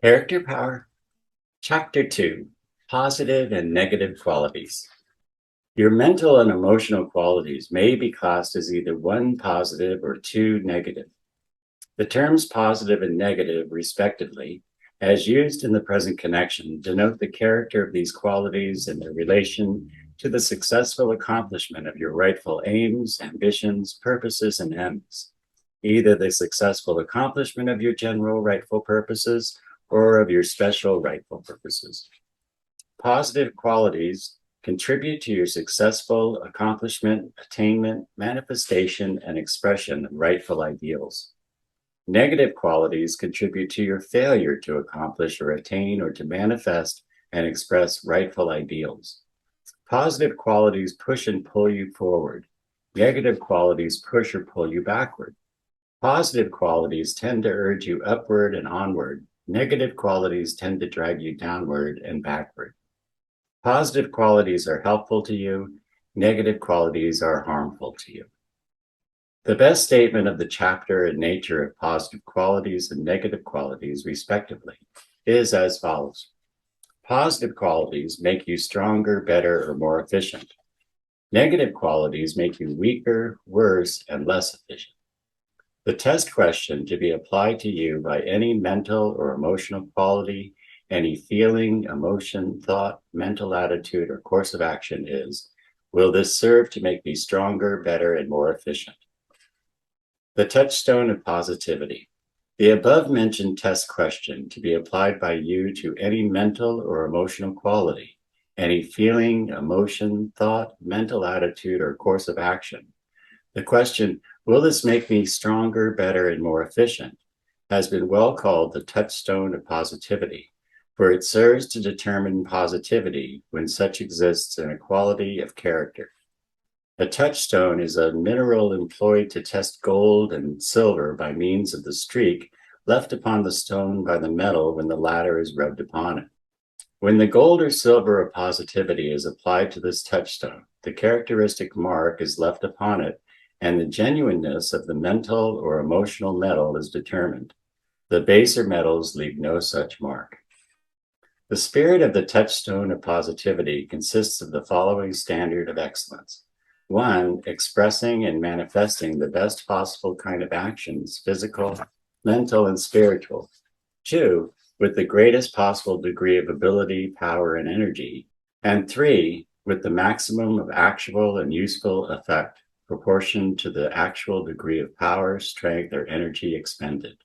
Character Power, Chapter 2, Positive and Negative Qualities. Your mental and emotional qualities may be classed as either one positive or two negative. The terms positive and negative, respectively, as used in the present connection, denote the character of these qualities and their relation to the successful accomplishment of your rightful aims, ambitions, purposes, and ends, either the successful accomplishment of your general rightful purposes or of your special rightful purposes. Positive qualities contribute to your successful accomplishment, attainment, manifestation, and expression of rightful ideals. Negative qualities contribute to your failure to accomplish or attain or to manifest and express rightful ideals. Positive qualities push and pull you forward. Negative qualities push or pull you backward. Positive qualities tend to urge you upward and onward. Negative qualities tend to drag you downward and backward. Positive qualities are helpful to you. Negative qualities are harmful to you. The best statement of the chapter and nature of positive qualities and negative qualities, respectively, is as follows. Positive qualities make you stronger, better, or more efficient. Negative qualities make you weaker, worse, and less efficient. The test question to be applied to you by any mental or emotional quality, any feeling, emotion, thought, mental attitude, or course of action is, will this serve to make me stronger, better, and more efficient? The touchstone of positivity. The above-mentioned test question to be applied by you to any mental or emotional quality, any feeling, emotion, thought, mental attitude, or course of action. The question, will this make me stronger, better, and more efficient, has been well called the touchstone of positivity, for it serves to determine positivity when such exists in a quality of character. A touchstone is a mineral employed to test gold and silver by means of the streak left upon the stone by the metal when the latter is rubbed upon it. When the gold or silver of positivity is applied to this touchstone, the characteristic mark is left upon it, and the genuineness of the mental or emotional metal is determined. The baser metals leave no such mark. The spirit of the touchstone of positivity consists of the following standard of excellence. 1, expressing and manifesting the best possible kind of actions, physical, mental, and spiritual. 2, with the greatest possible degree of ability, power, and energy. And 3, with the maximum of actual and useful effect proportioned to the actual degree of power, strength, or energy expended.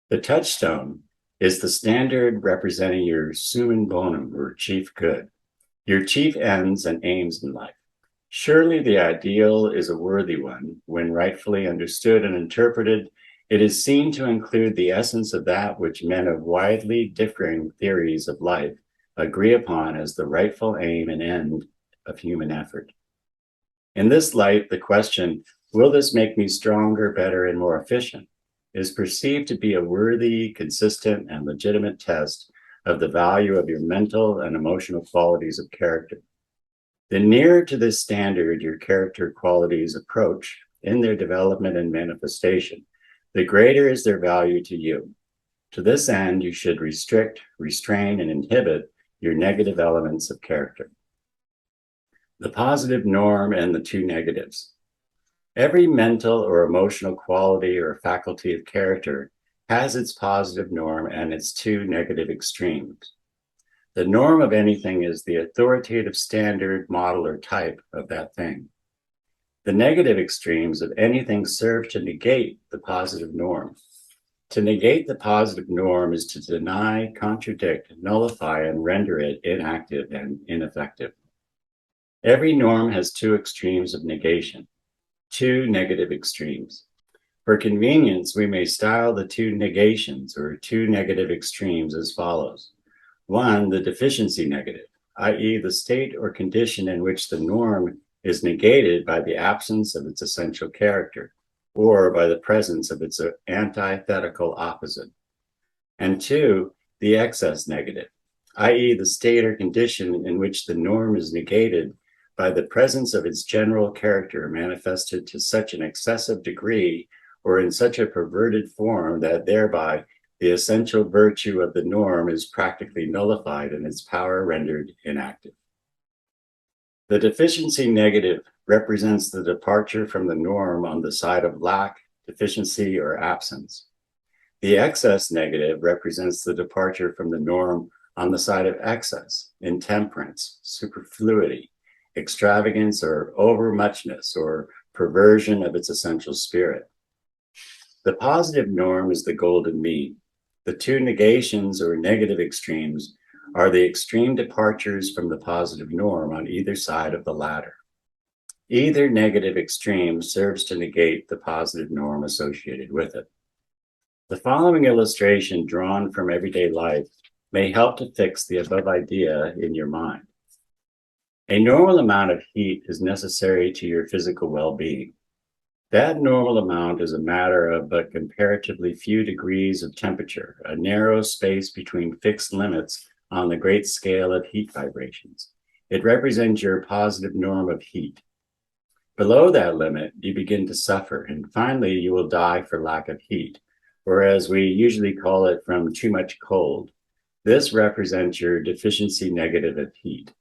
The touchstone is the standard representing your summum bonum, or chief good, your chief ends and aims in life. Surely the ideal is a worthy one. When rightfully understood and interpreted, it is seen to include the essence of that which men of widely differing theories of life agree upon as the rightful aim and end of human effort. In this light, the question, will this make me stronger, better, and more efficient, is perceived to be a worthy, consistent, and legitimate test of the value of your mental and emotional qualities of character. The nearer to this standard your character qualities approach in their development and manifestation, the greater is their value to you. To this end, you should restrict, restrain, and inhibit your negative elements of character. The positive norm and the two negatives. Every mental or emotional quality or faculty of character has its positive norm and its two negative extremes. The norm of anything is the authoritative standard, model, or type of that thing. The negative extremes of anything serve to negate the positive norm. To negate the positive norm is to deny, contradict, nullify, and render it inactive and ineffective. Every norm has two extremes of negation, two negative extremes. For convenience, we may style the two negations or two negative extremes as follows. 1, the deficiency negative, i.e. the state or condition in which the norm is negated by the absence of its essential character or by the presence of its antithetical opposite. And 2, the excess negative, i.e. the state or condition in which the norm is negated by the presence of its general character manifested to such an excessive degree or in such a perverted form that thereby the essential virtue of the norm is practically nullified and its power rendered inactive. The deficiency negative represents the departure from the norm on the side of lack, deficiency, or absence. The excess negative represents the departure from the norm on the side of excess, intemperance, superfluity, extravagance, or overmuchness, or perversion of its essential spirit. The positive norm is the golden mean. The two negations or negative extremes are the extreme departures from the positive norm on either side of the latter. Either negative extreme serves to negate the positive norm associated with it. The following illustration, drawn from everyday life, may help to fix the above idea in your mind. A normal amount of heat is necessary to your physical well-being. That normal amount is a matter of but comparatively few degrees of temperature, a narrow space between fixed limits on the great scale of heat vibrations. It represents your positive norm of heat. Below that limit, you begin to suffer, and finally you will die for lack of heat, or as we usually call it, from too much cold. This represents your deficiency negative of heat.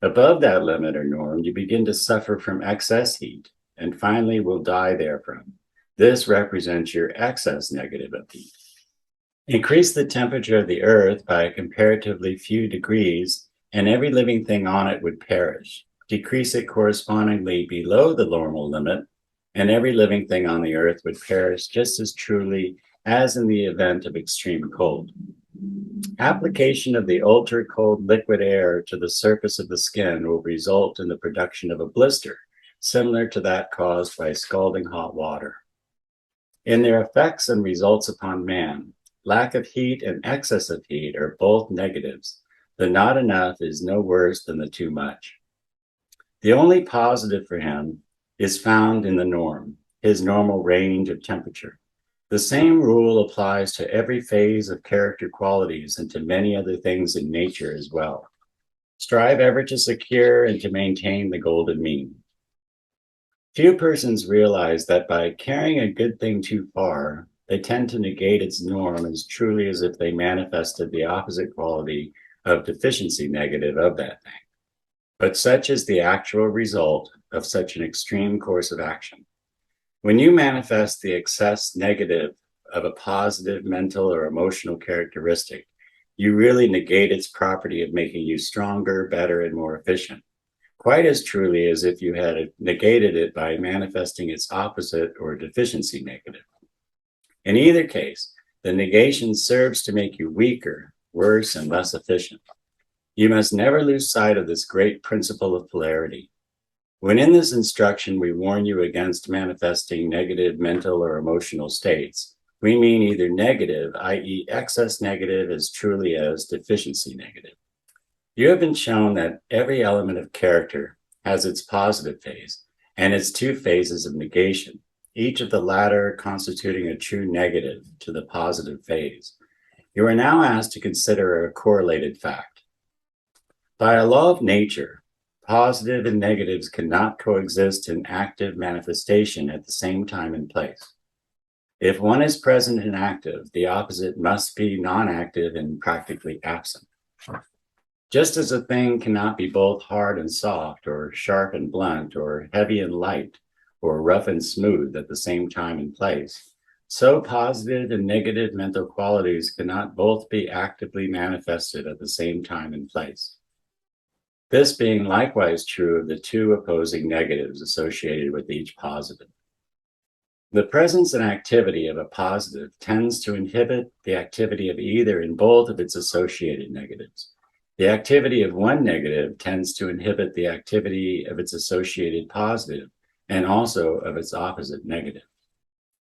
Above that limit or norm, you begin to suffer from excess heat, and finally will die therefrom. This represents your excess negative of heat. Increase the temperature of the earth by a comparatively few degrees, and every living thing on it would perish. Decrease it correspondingly below the normal limit, and every living thing on the earth would perish just as truly as in the event of extreme cold. Application of the ultra-cold liquid air to the surface of the skin will result in the production of a blister, similar to that caused by scalding hot water. In their effects and results upon man, lack of heat and excess of heat are both negatives. The not enough is no worse than the too much. The only positive for him is found in the norm, his normal range of temperature. The same rule applies to every phase of character qualities and to many other things in nature as well. Strive ever to secure and to maintain the golden mean. Few persons realize that by carrying a good thing too far, they tend to negate its norm as truly as if they manifested the opposite quality of deficiency negative of that thing. But such is the actual result of such an extreme course of action. When you manifest the excess negative of a positive mental or emotional characteristic, you really negate its property of making you stronger, better, and more efficient, quite as truly as if you had negated it by manifesting its opposite or deficiency negative. In either case, the negation serves to make you weaker, worse, and less efficient. You must never lose sight of this great principle of polarity. When in this instruction we warn you against manifesting negative mental or emotional states, we mean either negative, i.e. excess negative, as truly as deficiency negative. You have been shown that every element of character has its positive phase and its two phases of negation, each of the latter constituting a true negative to the positive phase. You are now asked to consider a correlated fact. By a law of nature, positive and negatives cannot coexist in active manifestation at the same time and place. If one is present and active, the opposite must be non-active and practically absent. Just as a thing cannot be both hard and soft, or sharp and blunt, or heavy and light, or rough and smooth at the same time and place, so positive and negative mental qualities cannot both be actively manifested at the same time and place. This being likewise true of the two opposing negatives associated with each positive. The presence and activity of a positive tends to inhibit the activity of either in both of its associated negatives. The activity of one negative tends to inhibit the activity of its associated positive and also of its opposite negative.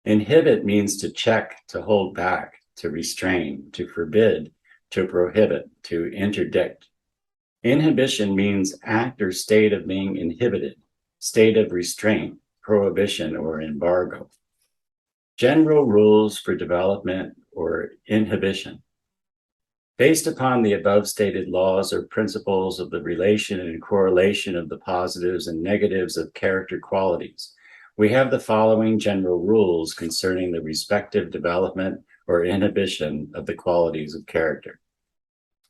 Inhibit means to check, to hold back, to restrain, to forbid, to prohibit, to interdict. Inhibition means act or state of being inhibited, state of restraint, prohibition, or embargo. General rules for development or inhibition. Based upon the above stated laws or principles of the relation and correlation of the positives and negatives of character qualities, we have the following general rules concerning the respective development or inhibition of the qualities of character.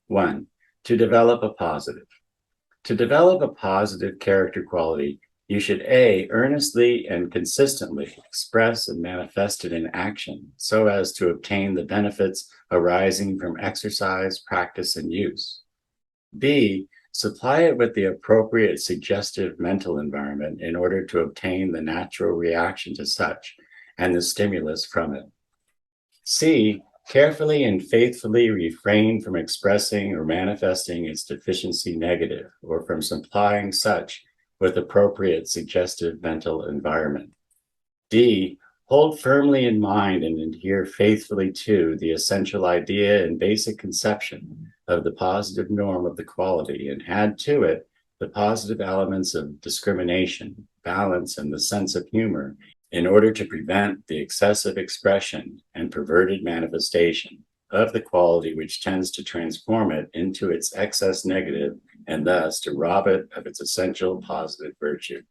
1. To develop a positive. To develop a positive character quality, you should A, earnestly and consistently express and manifest it in action so as to obtain the benefits arising from exercise, practice, and use. B, supply it with the appropriate suggestive mental environment in order to obtain the natural reaction to such and the stimulus from it. C, carefully and faithfully refrain from expressing or manifesting its deficiency negative or from supplying such with appropriate suggestive mental environment. D, hold firmly in mind and adhere faithfully to the essential idea and basic conception of the positive norm of the quality and add to it the positive elements of discrimination, balance, and the sense of humor in order to prevent the excessive expression and perverted manifestation of the quality which tends to transform it into its excess negative and thus to rob it of its essential positive virtue.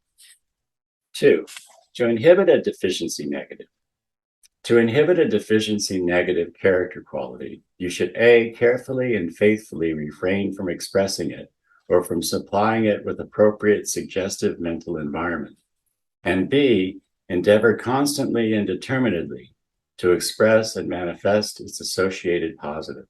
2. To inhibit a deficiency negative. To inhibit a deficiency negative character quality, you should A, carefully and faithfully refrain from expressing it or from supplying it with appropriate suggestive mental environment, and B, endeavor constantly and determinedly to express and manifest its associated positive.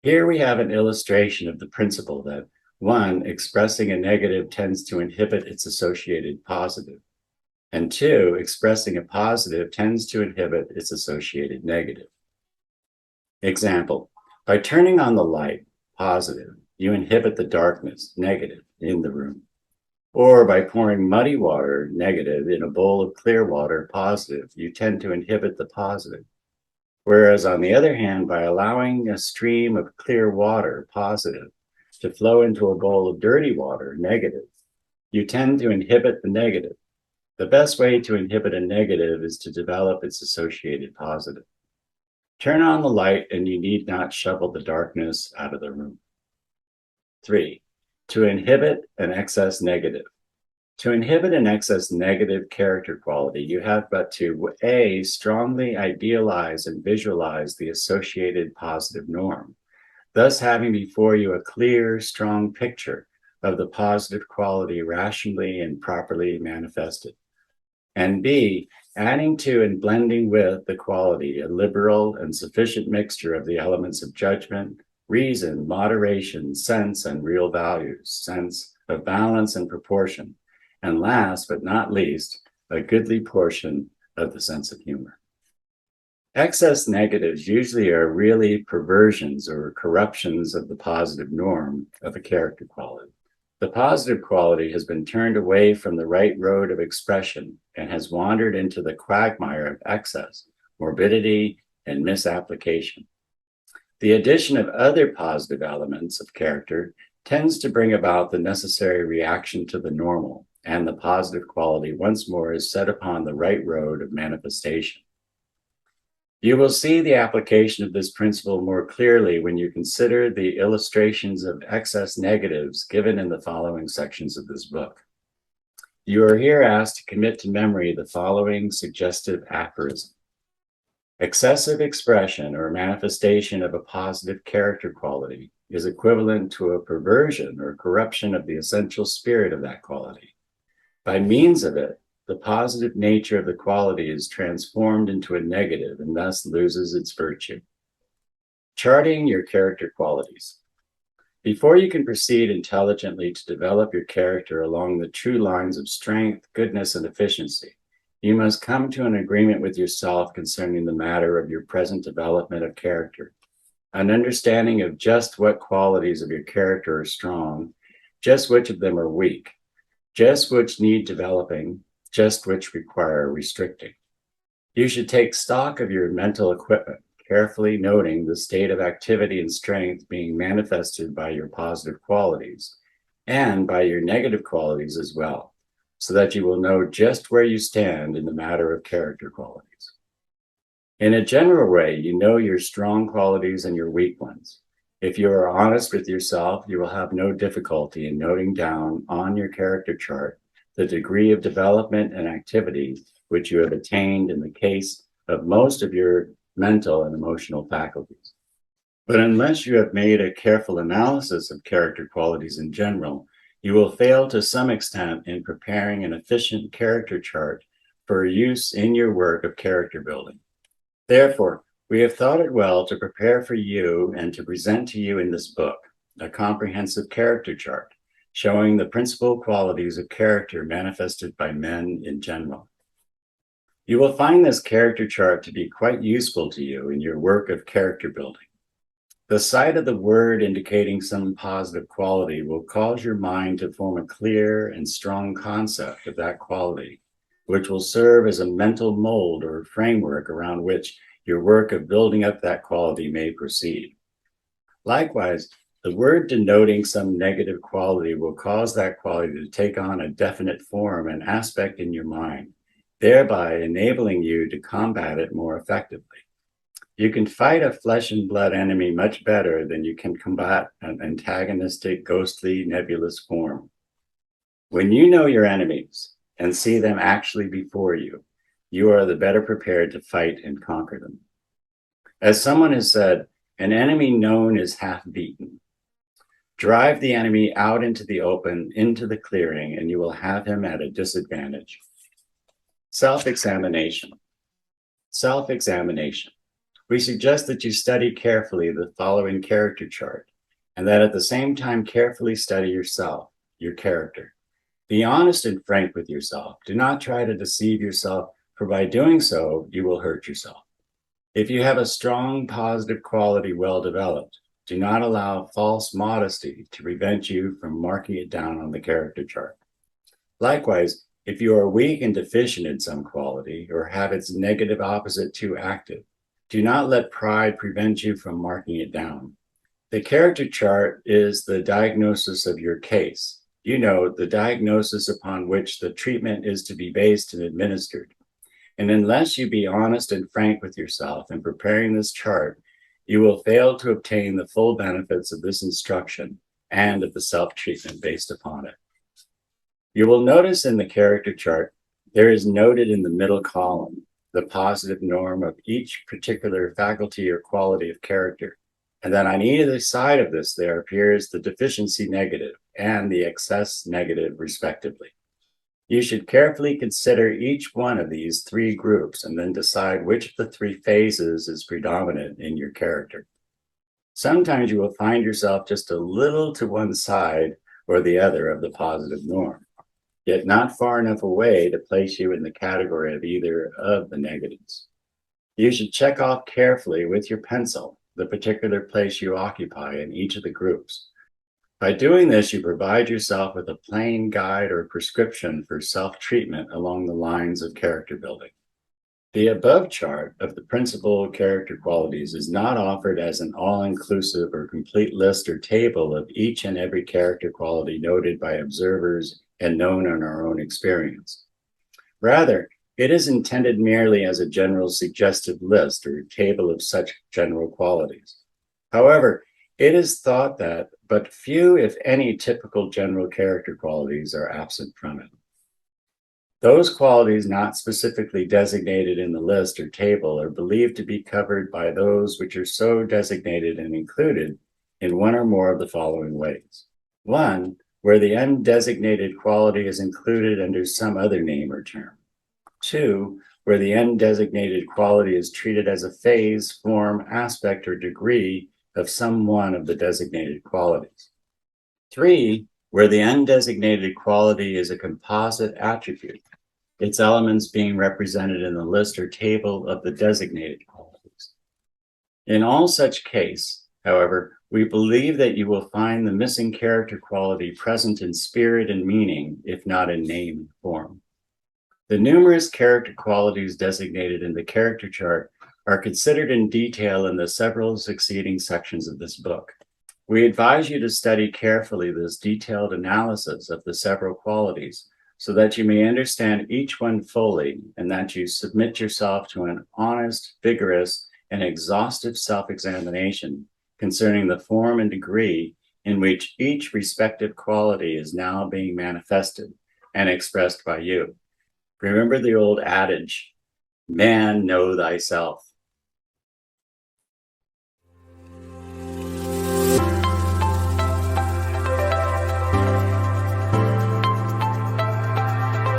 Here we have an illustration of the principle that 1, expressing a negative tends to inhibit its associated positive, and 2, expressing a positive tends to inhibit its associated negative. Example, by turning on the light, positive, you inhibit the darkness, negative, in the room. Or by pouring muddy water, negative, in a bowl of clear water, positive, you tend to inhibit the positive. Whereas on the other hand, by allowing a stream of clear water, positive, to flow into a bowl of dirty water, negative, you tend to inhibit the negative. The best way to inhibit a negative is to develop its associated positive. Turn on the light and you need not shovel the darkness out of the room. 3. To inhibit an excess negative. To inhibit an excess negative character quality, you have but to A, strongly idealize and visualize the associated positive norm, thus having before you a clear, strong picture of the positive quality rationally and properly manifested. And B, adding to and blending with the quality a liberal and sufficient mixture of the elements of judgment, reason, moderation, sense, and real values, sense of balance and proportion, and last but not least, a goodly portion of the sense of humor. Excess negatives usually are really perversions or corruptions of the positive norm of a character quality. The positive quality has been turned away from the right road of expression and has wandered into the quagmire of excess, morbidity, and misapplication. The addition of other positive elements of character tends to bring about the necessary reaction to the normal, and the positive quality once more is set upon the right road of manifestation. You will see the application of this principle more clearly when you consider the illustrations of excess negatives given in the following sections of this book. You are here asked to commit to memory the following suggestive aphorism. Excessive expression or manifestation of a positive character quality is equivalent to a perversion or corruption of the essential spirit of that quality. By means of it, the positive nature of the quality is transformed into a negative and thus loses its virtue. Charting your character qualities. Before you can proceed intelligently to develop your character along the true lines of strength, goodness, and efficiency, you must come to an agreement with yourself concerning the matter of your present development of character, an understanding of just what qualities of your character are strong, just which of them are weak, just which need developing, just which require restricting. You should take stock of your mental equipment, carefully noting the state of activity and strength being manifested by your positive qualities and by your negative qualities as well, so that you will know just where you stand in the matter of character qualities. In a general way, you know your strong qualities and your weak ones. If you are honest with yourself, you will have no difficulty in noting down on your character chart the degree of development and activity which you have attained in the case of most of your mental, and emotional faculties. But unless you have made a careful analysis of character qualities in general, you will fail to some extent in preparing an efficient character chart for use in your work of character building. Therefore, we have thought it well to prepare for you and to present to you in this book a comprehensive character chart showing the principal qualities of character manifested by men in general. You will find this character chart to be quite useful to you in your work of character building. The sight of the word indicating some positive quality will cause your mind to form a clear and strong concept of that quality, which will serve as a mental mold or framework around which your work of building up that quality may proceed. Likewise, the word denoting some negative quality will cause that quality to take on a definite form and aspect in your mind, thereby enabling you to combat it more effectively. You can fight a flesh and blood enemy much better than you can combat an antagonistic, ghostly, nebulous form. When you know your enemies and see them actually before you, you are the better prepared to fight and conquer them. As someone has said, an enemy known is half beaten. Drive the enemy out into the open, into the clearing, and you will have him at a disadvantage. Self-examination. Self-examination. We suggest that you study carefully the following character chart, and that at the same time carefully study yourself, your character. Be honest and frank with yourself. Do not try to deceive yourself, for by doing so, you will hurt yourself. If you have a strong, positive quality well developed, do not allow false modesty to prevent you from marking it down on the character chart. Likewise, if you are weak and deficient in some quality, or have its negative opposite too active, do not let pride prevent you from marking it down. The character chart is the diagnosis of your case. You know, the diagnosis upon which the treatment is to be based and administered. And unless you be honest and frank with yourself in preparing this chart, you will fail to obtain the full benefits of this instruction and of the self-treatment based upon it. You will notice in the character chart, there is noted in the middle column the positive norm of each particular faculty or quality of character, and then on either side of this there appears the deficiency negative and the excess negative respectively. You should carefully consider each one of these three groups and then decide which of the three phases is predominant in your character. Sometimes you will find yourself just a little to one side or the other of the positive norm, yet not far enough away to place you in the category of either of the negatives. You should check off carefully with your pencil the particular place you occupy in each of the groups. By doing this, you provide yourself with a plain guide or prescription for self-treatment along the lines of character building. The above chart of the principal character qualities is not offered as an all-inclusive or complete list or table of each and every character quality noted by observers and known in our own experience. Rather, it is intended merely as a general suggestive list or table of such general qualities. However, it is thought that but few, if any, typical general character qualities are absent from it. Those qualities not specifically designated in the list or table are believed to be covered by those which are so designated and included in one or more of the following ways. One, where the undesignated quality is included under some other name or term. Two, where the undesignated quality is treated as a phase, form, aspect, or degree of some one of the designated qualities. Three, where the undesignated quality is a composite attribute, its elements being represented in the list or table of the designated qualities. In all such case, however, we believe that you will find the missing character quality present in spirit and meaning, if not in name and form. The numerous character qualities designated in the character chart are considered in detail in the several succeeding sections of this book. We advise you to study carefully this detailed analysis of the several qualities so that you may understand each one fully and that you submit yourself to an honest, vigorous, and exhaustive self-examination concerning the form and degree in which each respective quality is now being manifested and expressed by you. Remember the old adage, man, know thyself.